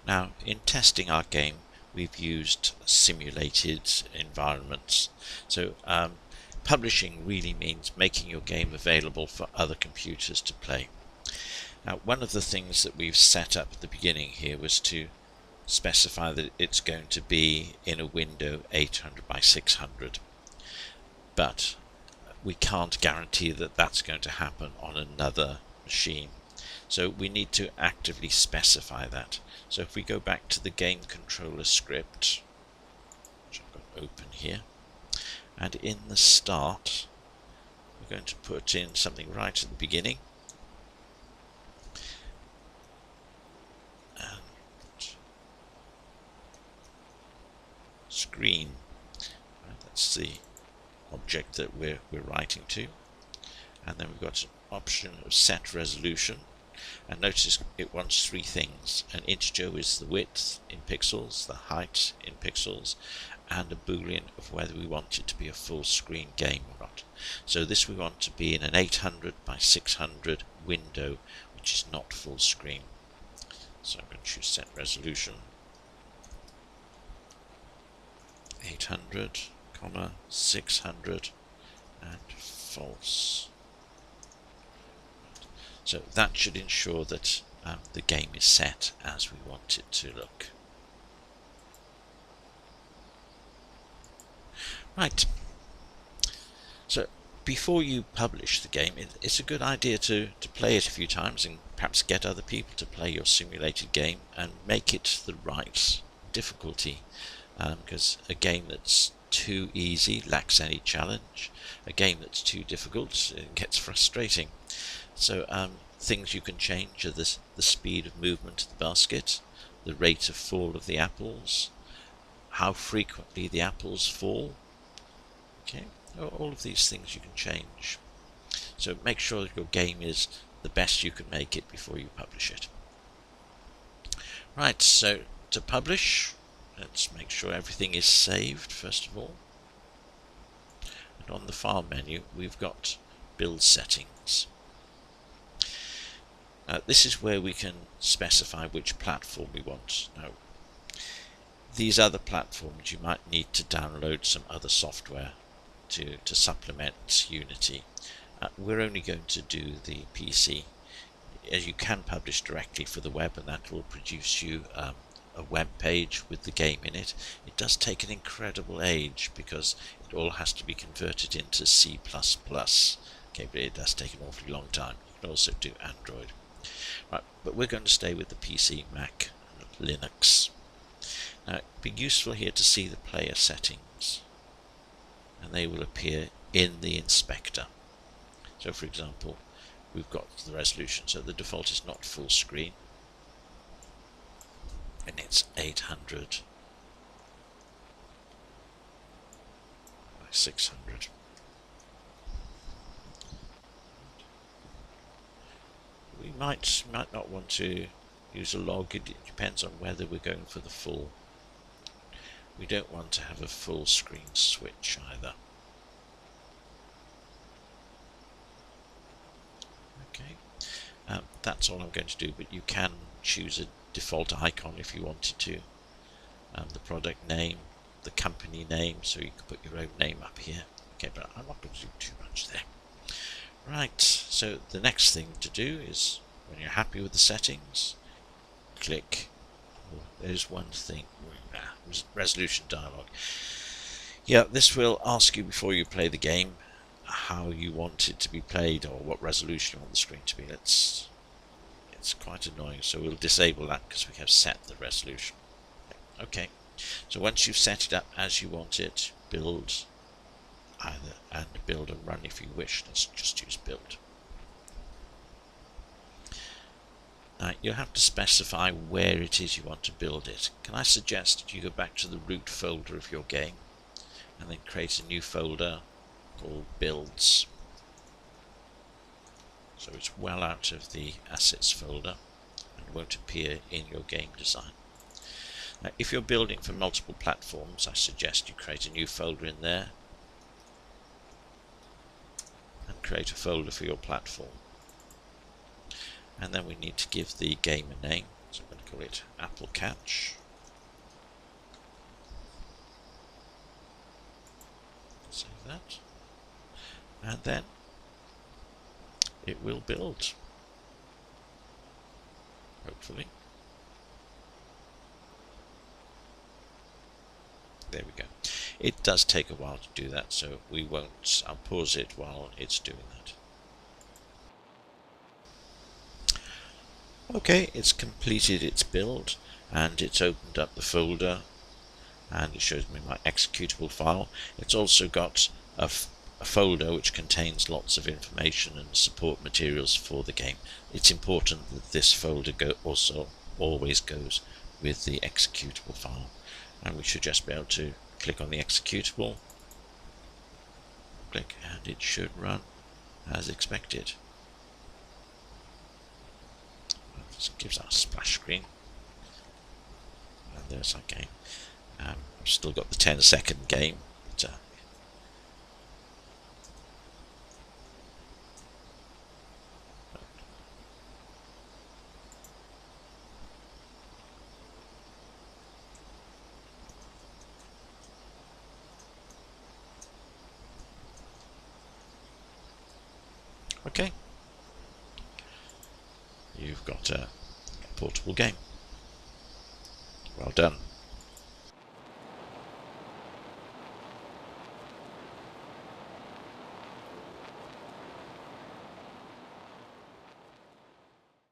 Now, in testing our game, we've used simulated environments. So publishing really means making your game available for other computers to play. Now, one of the things that we've set up at the beginning here was to specify that it's going to be in a window 800 by 600, but we can't guarantee that that's going to happen on another machine. So we need to actively specify that. So if we go back to the game controller script, which I've got open here, and in the start we're going to put in something right at the beginning, and screen, that's the object that we're writing to, and then we've got an option of set resolution, and notice it wants three things. An integer is the width in pixels, the height in pixels, and a boolean of whether we want it to be a full screen game or not. So this we want to be in an 800 by 600 window, which is not full screen. So I'm going to choose set resolution 800, 600, and false. So that should ensure that the game is set as we want it to look. Right, so before you publish the game, it's a good idea to play it a few times and perhaps get other people to play your simulated game and make it the right difficulty, because a game that's too easy lacks any challenge. A game that's too difficult, it gets frustrating. So things you can change are the speed of movement of the basket, the rate of fall of the apples, how frequently the apples fall. Okay, all of these things you can change. So make sure that your game is the best you can make it before you publish it. Right, so to publish, let's make sure everything is saved first of all. And on the file menu we've got build settings. This is where we can specify which platform we want. Now, these other platforms you might need to download some other software to supplement Unity. We're only going to do the PC, as you can publish directly for the web, and that will produce you a web page with the game in it. It does take an incredible age because it all has to be converted into C++. Okay, but it does take an awfully long time. You can also do Android. Right, but we're going to stay with the PC, Mac, and Linux. Now, it'd be useful here to see the player settings, and they will appear in the inspector. So, for example, we've got the resolution, so the default is not full screen, and it's 800 by 600. We might not want to use a log. It depends on whether we're going for the full. We don't want to have a full screen switch either. Okay, that's all I'm going to do, but you can choose a default icon if you wanted to. The product name, the company name, so you can put your own name up here. Okay, but I'm not going to do too much there. Right, so the next thing to do is, when you're happy with the settings, click. Oh, there's one thing, resolution dialog. Yeah, this will ask you before you play the game how you want it to be played or what resolution you want the screen to be. It's quite annoying, so we'll disable that because we have set the resolution. Okay, so once you've set it up as you want it, build either, and build and run if you wish. Let's just use build. Now you'll have to specify where it is you want to build it. Can I suggest that you go back to the root folder of your game and then create a new folder called builds, so it's well out of the assets folder and won't appear in your game design. Now, if you're building for multiple platforms, I suggest you create a new folder in there and create a folder for your platform. And then we need to give the game a name. So I'm going to call it AppleCatch. Save that. And then it will build. Hopefully. There we go. It does take a while to do that, so I'll pause it while it's doing that. Okay, it's completed its build and it's opened up the folder and it shows me my executable file. It's also got a folder which contains lots of information and support materials for the game. It's important that this folder also always goes with the executable file, and we should just be able to click on the executable, click, and it should run as expected. This gives us a splash screen, and there's our game. I've still got the 10-second game, but okay, you've got a portable game. Well done.